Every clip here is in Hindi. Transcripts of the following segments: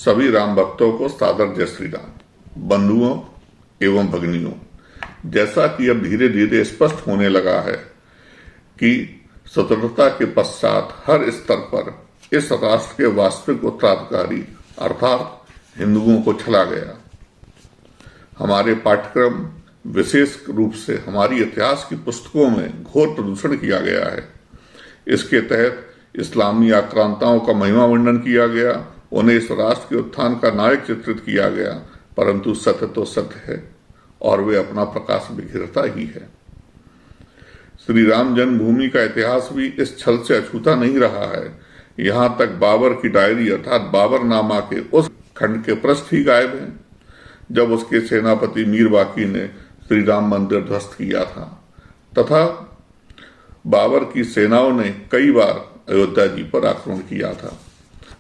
सभी राम भक्तों को सादर जय श्री राम। बंधुओं एवं भगिनियों, जैसा कि अब धीरे धीरे स्पष्ट होने लगा है कि स्वतंत्रता के पश्चात हर स्तर पर इस राष्ट्र के वास्तविक उत्तराधिकारी अर्थात हिंदुओं को छला गया। हमारे पाठ्यक्रम विशेष रूप से हमारी इतिहास की पुस्तकों में घोर प्रदूषण किया गया है। इसके तहत इस्लामी आक्रांताओं का महिमा वर्णन किया गया, उन्हें इस राष्ट्र के उत्थान का नायक चित्रित किया गया, परंतु सत्य तो सत्य है और वे अपना प्रकाश बिखेरता ही है। श्री राम जन्मभूमि का इतिहास भी इस छल से अछूता नहीं रहा है। यहां तक बाबर की डायरी अर्थात बाबरनामा के उस खंड के पृष्ठ ही गायब हैं जब उसके सेनापति मीर बाकी ने श्री राम मंदिर ध्वस्त किया था, तथा बाबर की सेनाओं ने कई बार अयोध्या जी पर आक्रमण किया था।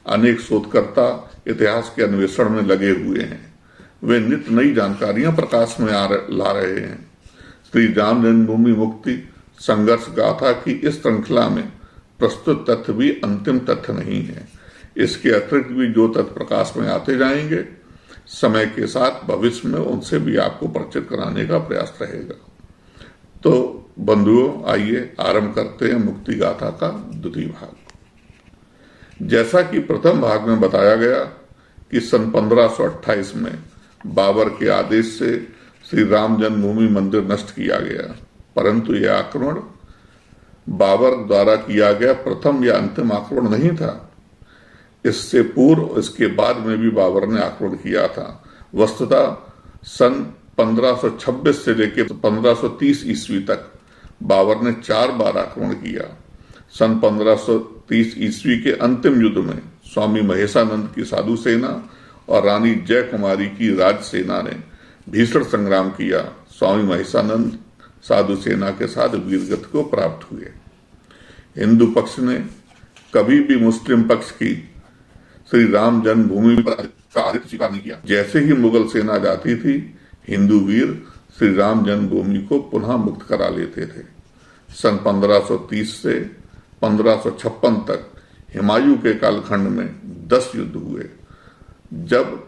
अनेक शोधकर्ता इतिहास के अन्वेषण में लगे हुए हैं। वे नित नई जानकारियां प्रकाश में ला रहे हैं। श्री राम जन्मभूमि मुक्ति संघर्ष गाथा की इस श्रृंखला में प्रस्तुत तथ्य भी अंतिम तथ्य नहीं है। इसके अतिरिक्त भी जो तथ्य प्रकाश में आते जाएंगे, समय के साथ भविष्य में उनसे भी आपको परिचित कराने का प्रयास रहेगा। तो बंधुओं, आइए आरंभ करते हैं मुक्ति गाथा का द्वितीय भाग। जैसा कि प्रथम भाग में बताया गया कि सन 1528 में बाबर के आदेश से श्री राम जन्मभूमि मंदिर नष्ट किया गया, परंतु यह आक्रमण बाबर द्वारा किया गया प्रथम या अंतिम आक्रमण नहीं था। इससे पूर्व इसके बाद में भी बाबर ने आक्रमण किया था। वस्तुतः सन 1526 से लेकर 1530 ईस्वी तक बाबर ने 4 बार आक्रमण किया। सन 1530 ईस्वी के अंतिम युद्ध में स्वामी महेशानंद की साधु सेना और रानी जय कुमारी की राज सेना ने भीषण संग्राम किया। स्वामी महेशानंद साधु सेना के साथ वीरगति को प्राप्त हुए। हिंदू पक्ष ने कभी भी मुस्लिम पक्ष की श्री राम जन्मभूमि पर आदित्य स्वीकार नहीं किया। जैसे ही मुगल सेना जाती थी, हिंदू वीर श्री राम जन्मभूमि को पुनः मुक्त करा लेते थे। सन 1530 से 1556 तक हुमायूं के कालखंड में 10 युद्ध हुए। जब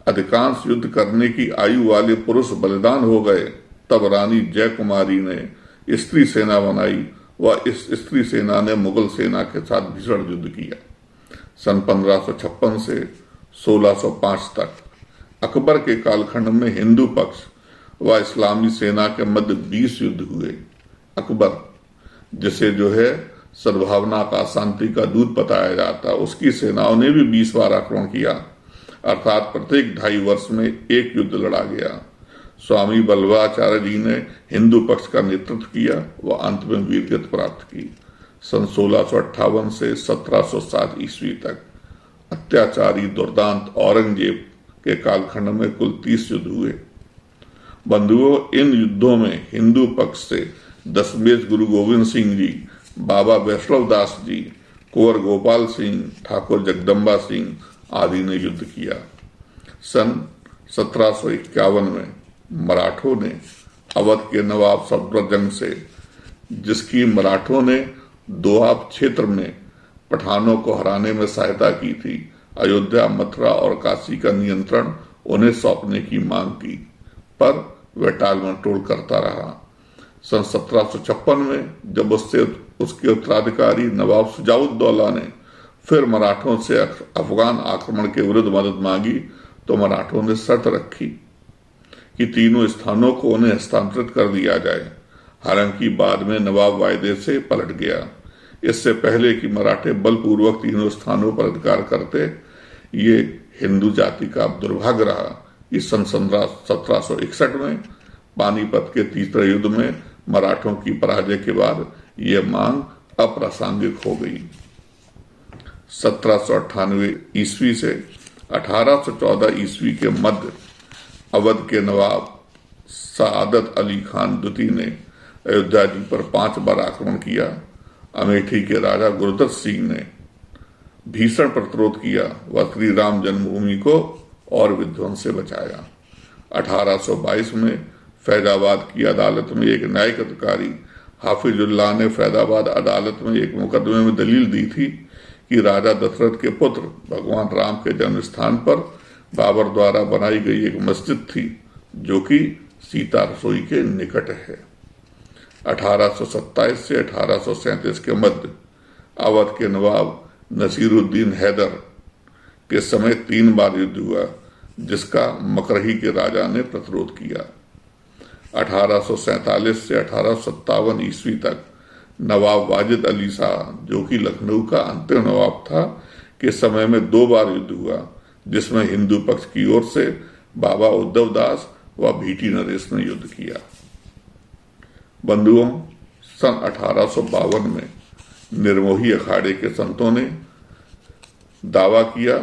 अधिकांश युद्ध करने की आयु वाले पुरुष बलिदान हो गए, तब रानी जय कुमारी ने स्त्री सेना बनाई व इस स्त्री सेना ने मुगल सेना के साथ भीषण युद्ध किया। सन 1556 से 1605 तक अकबर के कालखंड में हिंदू पक्ष व इस्लामी सेना के मध्य 20 युद्ध हुए। अकबर, जिसे सद्भावना का, शांति का दूत बताया जाता, उसकी सेनाओं ने भी 20 बार आक्रमण किया, अर्थात प्रत्येक 2.5 वर्ष में एक युद्ध लड़ा गया। स्वामी बल्लभाचार्य जी ने हिंदू पक्ष का नेतृत्व किया व अंत में वीरगति प्राप्त की। सन 1658 से 1707 ईस्वी तक अत्याचारी दुर्दांत औरंगजेब के कालखंड में कुल 30 युद्ध हुए। बंधुओं, इन युद्धों में हिंदू पक्ष से दशमेश गुरु गोविंद सिंह जी, बाबा वैष्णव दास जी, कुंवर गोपाल सिंह, ठाकुर जगदम्बा सिंह आदि ने युद्ध किया। सन 1751 में मराठों ने अवध के नवाब सफदरजंग से, जिसकी मराठों ने दोआब क्षेत्र में पठानों को हराने में सहायता की थी, अयोध्या, मथुरा और काशी का नियंत्रण उन्हें सौंपने की मांग की, पर वह टाल मटोल करता रहा। सन 1756 में जब उसके उत्तराधिकारी नवाब सुजाउद्दौला ने फिर मराठों से अफगान आक्रमण के विरुद्ध मदद मांगी, तो मराठों ने शर्त रखी कि तीनों स्थानों को उन्हें हस्तांतरित कर दिया जाए। हालांकि बाद में नवाब वायदे से पलट गया। इससे पहले कि मराठे बलपूर्वक तीनों स्थानों पर अधिकार करते, ये हिंदू जाति का दुर्भाग्य रहा कि सन 1761 में पानीपत के तीसरे युद्ध में मराठों की पराजय के बाद यह मांग अप्रासंगिक हो गई। 1798 ईस्वी से 1814 ईस्वी के मध्य अवध के नवाब सआदत अली खान द्वितीय ने अयोध्या जी पर 5 बार आक्रमण किया। अमेठी के राजा गुरुदत्त सिंह ने भीषण प्रतिरोध किया व श्री राम जन्मभूमि को और विध्वंस से बचाया। 1822 में फैजाबाद की अदालत में एक न्यायिक अधिकारी हाफिजुल्लाह ने फैजाबाद अदालत में एक मुकदमे में दलील दी थी कि राजा दशरथ के पुत्र भगवान राम के जन्म स्थान पर बाबर द्वारा बनाई गई एक मस्जिद थी, जो कि सीता रसोई के निकट है। 1827 से 1837 के मध्य अवध के नवाब नसीरुद्दीन हैदर के समय 3 बार युद्ध हुआ, जिसका मकरही के राजा ने प्रतिरोध किया। 1847 से 1857 ईस्वी तक नवाब वाजिद अली शाह, जो कि लखनऊ का अंतिम नवाब था, के समय में 2 बार युद्ध हुआ, जिसमें हिंदू पक्ष की ओर से बाबा उद्धव दास व भीटी नरेश ने युद्ध किया। बंधुओं, सन 1852 में निर्मोही अखाड़े के संतों ने दावा किया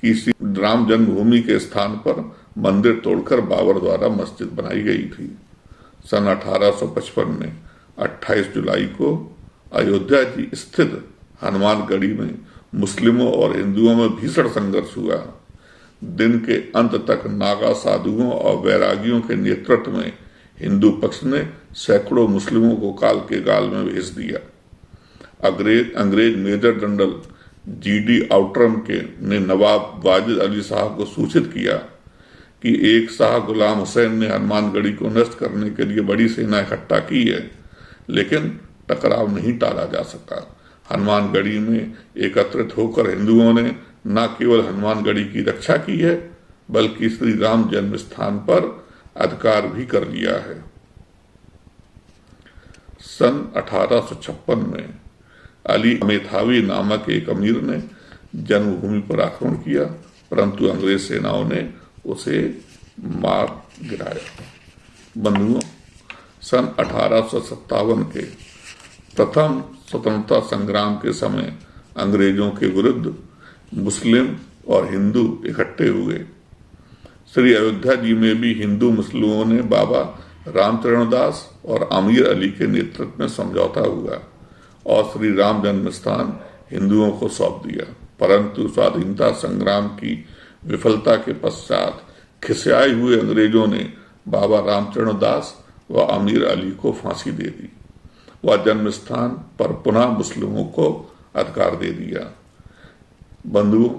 कि राम जन्मभूमि के स्थान पर मंदिर तोड़कर बाबर द्वारा मस्जिद बनाई गई थी। सन 1855 में 28 जुलाई को अयोध्या जी स्थित हनुमानगढ़ी में मुस्लिमों और हिंदुओं में भीषण संघर्ष हुआ। दिन के अंत तक नागा साधुओं और वैरागियों के नेतृत्व में हिंदू पक्ष ने सैकड़ों मुस्लिमों को काल के गाल में भेज दिया। अंग्रेज मेजर जनरल जीडी आउटरम ने नवाब वाजिद अली शाह को सूचित किया कि एक शाह गुलाम हुसैन ने हनुमानगढ़ी को नष्ट करने के लिए बड़ी सेना इकट्ठा की है, लेकिन टकराव नहीं टाला जा सका। हनुमानगढ़ी में एकत्रित होकर हिंदुओं ने न केवल हनुमानगढ़ी की रक्षा की है, बल्कि श्री राम जन्म स्थान पर अधिकार भी कर लिया है। सन 1856 में अली मेथावी नामक एक अमीर ने जन्मभूमि पर आक्रमण किया, परंतु अंग्रेज सेनाओं ने उसे मार गिराया। बंधुओं, सन 1857 के प्रथम स्वतंत्रता संग्राम के समय अंग्रेजों के विरुद्ध मुस्लिम और हिंदू इकट्ठे हुए। श्री अयोध्या जी में भी हिंदू मुस्लिमों ने बाबा रामचरण दास और अमीर अली के नेतृत्व में समझौता हुआ और श्री राम जन्म स्थान हिंदुओं को सौंप दिया, परंतु स्वाधीनता संग्राम की विफलता के पश्चात खिसियाए हुए अंग्रेजों ने बाबा रामचरण दास व अमीर अली को फांसी दे दी व जन्म स्थान पर पुनः मुस्लिमों को अधिकार दे दिया। बंधुओं,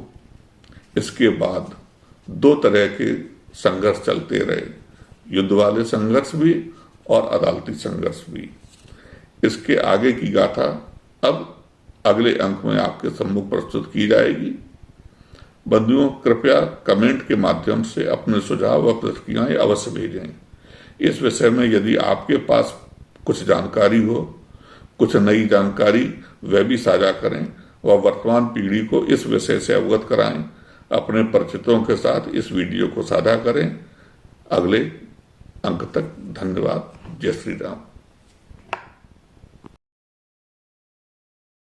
इसके बाद 2 तरह के संघर्ष चलते रहे, युद्ध वाले संघर्ष भी और अदालती संघर्ष भी। इसके आगे की गाथा अब अगले अंक में आपके सम्मुख प्रस्तुत की जाएगी। बंधुओं, कृपया कमेंट के माध्यम से अपने सुझाव व प्रतिक्रियाएं अवश्य भेजें। इस विषय में यदि आपके पास कुछ जानकारी हो, कुछ नई जानकारी, वह भी साझा करें व वर्तमान पीढ़ी को इस विषय से अवगत कराएं। अपने परिचितों के साथ इस वीडियो को साझा करें। अगले अंक तक धन्यवाद। जय श्री राम।